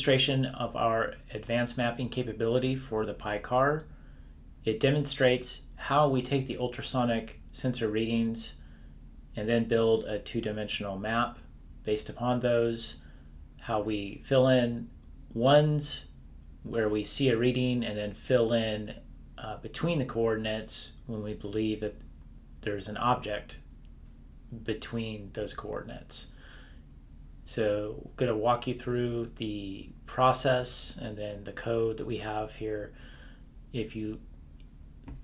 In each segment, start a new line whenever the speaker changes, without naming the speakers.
demonstration of our advanced mapping capability for the Pi car. It demonstrates how we take the ultrasonic sensor readings and then build a two-dimensional map based upon those, how we fill in ones where we see a reading and then fill in between the coordinates when we believe that there's an object between those coordinates. So I'm going to walk you through the process and then the code that we have here. If you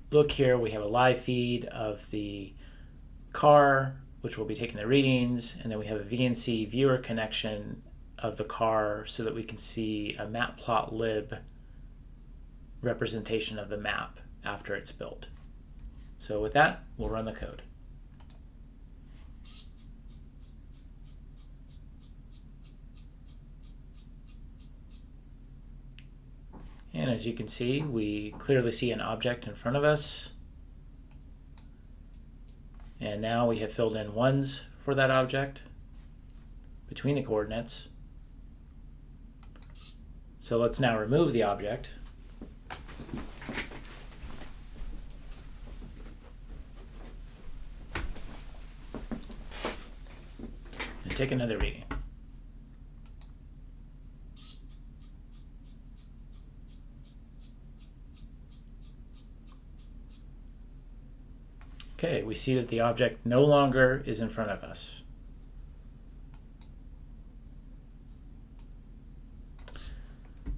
look here, we have a live feed of the car, which will be taking the readings, and then we have a VNC viewer connection of the car so that we can see a matplotlib representation of the map after it's built. So with that, we'll run the code. And as you can see, we clearly see an object in front of us. And now we have filled in ones for that object between the coordinates. So let's now remove the object. And take another reading. Okay, we see that the object no longer is in front of us.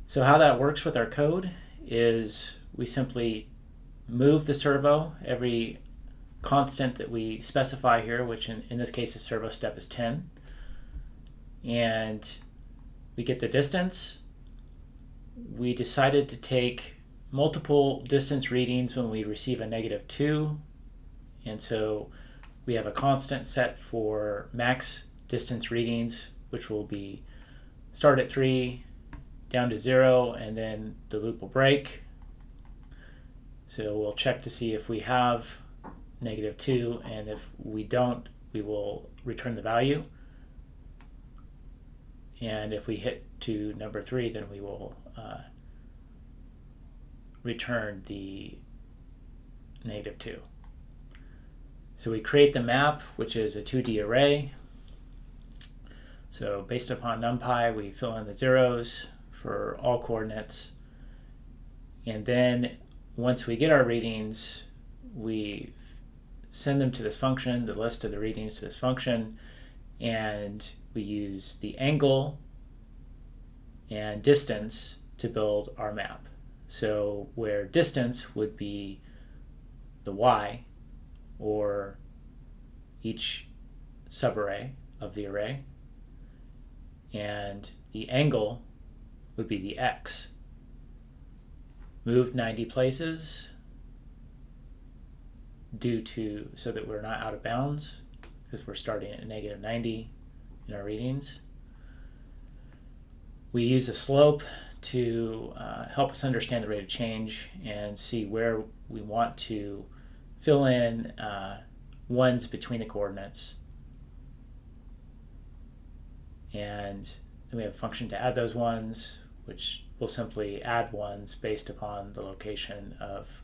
So how that works with our code is we simply move the servo every constant that we specify here, which in this case the servo step is 10. And we get the distance. We decided to take multiple distance readings when we receive a -2. And so we have a constant set for max distance readings, which will be start at 3, down to 0, and then the loop will break. So we'll check to see if we have -2, and if we don't, we will return the value. And if we hit to number 3, then we will return the -2. So we create the map, which is a 2D array. So based upon NumPy, we fill in the zeros for all coordinates. And then once we get our readings, we send them to this function, the list of the readings to this function, and we use the angle and distance to build our map. So where distance would be the y, or each subarray of the array, and the angle would be the x. Moved 90 places so that we're not out of bounds, because we're starting at -90 in our readings. We use a slope to help us understand the rate of change and see where we want to fill in ones between the coordinates. And then we have a function to add those ones, which will simply add ones based upon the location of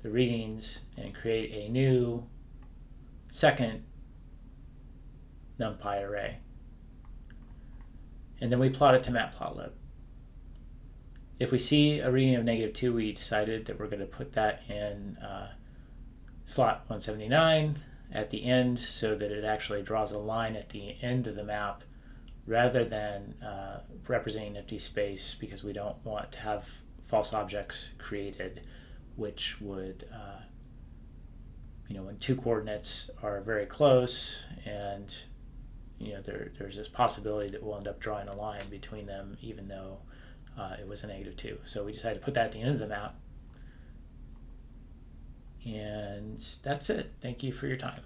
the readings, and create a new second NumPy array. And then we plot it to matplotlib. If we see a reading of -2, we decided that we're going to put that in slot 179 at the end, so that it actually draws a line at the end of the map rather than representing empty space, because we don't want to have false objects created, which would, when two coordinates are very close, and there's this possibility that we'll end up drawing a line between them, even though it was a -2. So we decided to put that at the end of the map. And that's it. Thank you for your time.